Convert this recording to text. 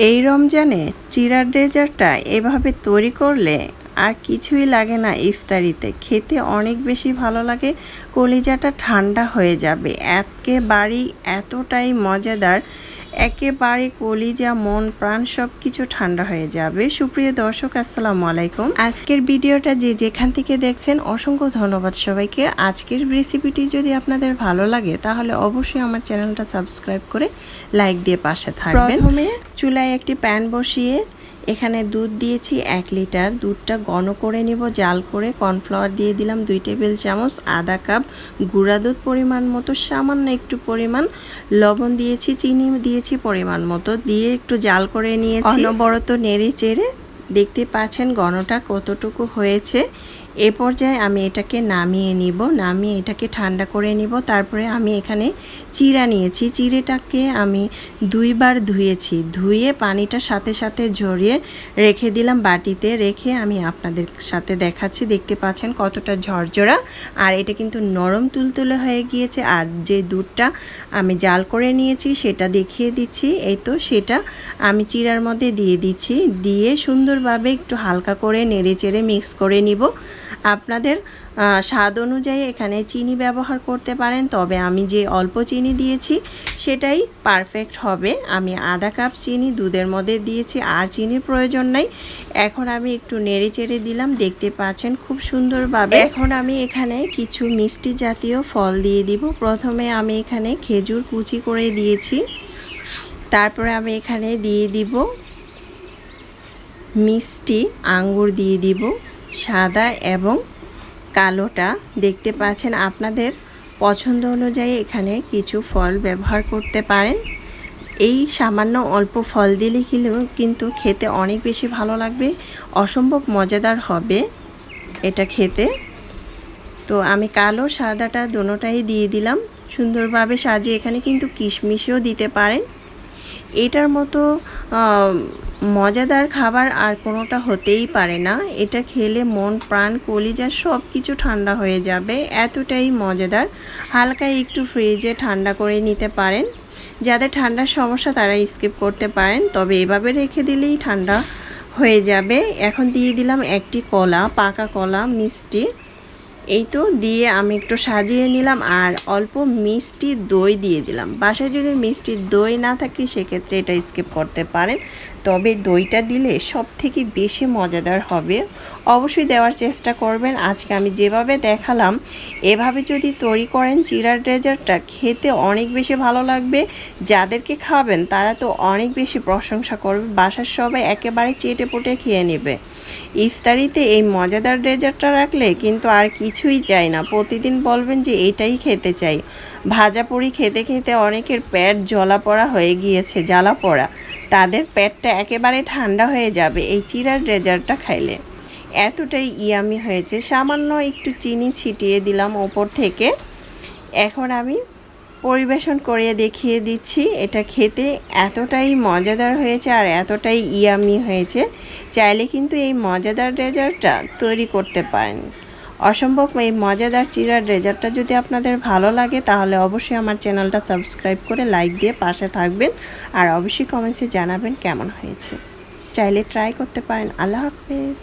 এই রমজানে চিড়ার ডেজার্টটা এভাবে তৈরি করলে আর কিছুই লাগে না। ইফতারিতে খেতে অনেক বেশি ভালো লাগে, কলিজাটা ঠান্ডা হয়ে যাবে। একেবারেই এতটাই মজাদার, একেবারে কলিজা মন প্রাণ সব কিছু ঠান্ডা হয়ে যাবে। সুপ্রিয় দর্শক, আসসালামু আলাইকুম। আজকের ভিডিওটা যে যেখান থেকে দেখছেন অসংখ্য ধন্যবাদ সবাইকে। আজকের রেসিপিটি যদি আপনাদের ভালো লাগে তাহলে অবশ্যই আমার চ্যানেলটা সাবস্ক্রাইব করে লাইক দিয়ে পাশে থাকবেন। প্রথমে চুলায় একটি প্যান বসিয়ে এখানে দুধ দিয়েছি 1 লিটার। দুধটা ঘন করে নিব জাল করে। কর্নফ্লাওয়ার দিয়ে দিলাম 2 টেবিল চামচ, আধা কাপ গুঁড়া দুধ পরিমাণ মতো, সামান্য একটু পরিমাণ লবণ দিয়েছি, চিনি দিয়েছি পরিমাণ মতো, দিয়ে একটু জাল করে নিয়েছি। অনবরত নেড়ে চেড়ে দেখতে পাচ্ছেন ঘনটা কতটুকু হয়েছে। এ পর্যায়ে আমি এটাকে নামিয়ে নিব, নামিয়ে এটাকে ঠান্ডা করে নিব। তারপরে আমি এখানে চিড়া নিয়েছি, চিড়েটাকে আমি 2 বার ধুয়েছি, ধুয়ে পানিটা সাথে সাথে ঝরিয়ে রেখে দিলাম বাটিতে। রেখে আমি আপনাদের সাথে দেখাচ্ছি, দেখতে পাচ্ছেন কতটা ঝরঝরা, আর এটা কিন্তু নরম তুলতুলে হয়ে গিয়েছে। আর যে দুধটা আমি জাল করে নিয়েছি সেটা দেখিয়ে দিচ্ছি। এই তো সেটা আমি চিড়ার মধ্যে দিয়ে দিচ্ছি, দিয়ে সুন্দরভাবে একটু হালকা করে নেড়ে চেড়ে মিক্স করে নিব। আপনাদের স্বাদ অনুযায়ী এখানে চিনি ব্যবহার করতে পারেন, তবে আমি যে অল্প চিনি দিয়েছি সেটাই পারফেক্ট হবে। আমি আধা কাপ চিনি দুধের মধ্যে দিয়েছি, আর চিনির প্রয়োজন নাই। এখন আমি একটু নেড়ে চেড়ে দিলাম, দেখতে পাচ্ছেন খুব সুন্দরভাবে। এখন আমি এখানে কিছু মিষ্টি জাতীয় ফল দিয়ে দিব। প্রথমে আমি এখানে খেজুর কুচি করে দিয়েছি, তারপরে আমি এখানে দিয়ে দিব মিষ্টি আঙ্গুর দিয়ে দিব, সাদা এবং কালোটা। দেখতে পাচ্ছেন আপনাদের পছন্দ অনুযায়ী এখানে কিছু ফল ব্যবহার করতে পারেন। এই সামান্য অল্প ফল দিলে কিন্তু খেতে অনেক বেশি ভালো লাগবে, অসম্ভব মজাদার হবে এটা খেতে। তো আমি কালো সাদাটা দোনোটাই দিয়ে দিলাম সুন্দরভাবে সাজিয়ে। এখানে কিন্তু কিশমিশও দিতে পারেন। এটার মতো মজাদার খাবার আর কোনোটা হতেই পারে না। এটা খেলে মন প্রাণ কলিজা সব কিছু ঠান্ডা হয়ে যাবে, এতটাই মজাদার। হালকা একটু ফ্রিজে ঠান্ডা করে নিতে পারেন। যাদের ঠান্ডার সমস্যা তারা স্কিপ করতে পারেন, তবে এভাবে রেখে দিলেই ঠান্ডা হয়ে যাবে। এখন দিয়ে দিলাম একটি কলা, পাকা কলা মিষ্টি। এই তো দিয়ে আমি একটু সাজিয়ে নিলাম, আর অল্প মিষ্টি দই দিয়ে দিলাম। বাসায় যদি মিষ্টি দই না থাকে সেক্ষেত্রে এটা স্কিপ করতে পারেন, তবে দইটা দিলে সব থেকে বেশি মজাদার হবে। অবশ্যই দেওয়ার চেষ্টা করবেন। আজকে আমি যেভাবে দেখালাম এভাবে যদি তৈরি করেন চিড়ার ডেজার্টটা খেতে অনেক বেশি ভালো লাগবে। যাদেরকে খাওয়াবেন তারা তো অনেক বেশি প্রশংসা করবে, বাসার সবাই একেবারে চেটে পুটে খেয়ে নেবে। ইফতারিতে এই মজাদার ডেজার্টটা রাখলে কিন্তু আর কিছুই চাই না, প্রতিদিন বলবেন যে এটাই খেতে চাই। ভাজা পুরি খেতে খেতে অনেকের পেট জ্বলা পড়া হয়ে গিয়েছে, জ্বালা পড়া, তাদের পেটটা একেবারে ঠান্ডা হয়ে যাবে এই চিড়ার ডেজার্টটা খাইলে। এতটাই ইয়ামি হয়েছে। সামান্য একটু চিনি ছিটিয়ে দিলাম ওপর থেকে। এখন আমি পরিবেশন করে দেখিয়ে দিচ্ছি। এটা খেতে এতটাই মজাদার হয়েছে আর এতটাই ইয়ামি হয়েছে, চাইলে কিন্তু এই মজাদার ডেজার্টটা তৈরি করতে পারেন। অসম্ভব এই মজাদার চিড়ার ডেজার্টটা যদি আপনাদের ভালো লাগে তাহলে অবশ্যই আমার চ্যানেলটা সাবস্ক্রাইব করে লাইক দিয়ে পাশে থাকবেন, আর অবশ্যই কমেন্টসে জানাবেন কেমন হয়েছে। চাইলে ট্রাই করতে পারেন। আল্লাহ হাফেজ।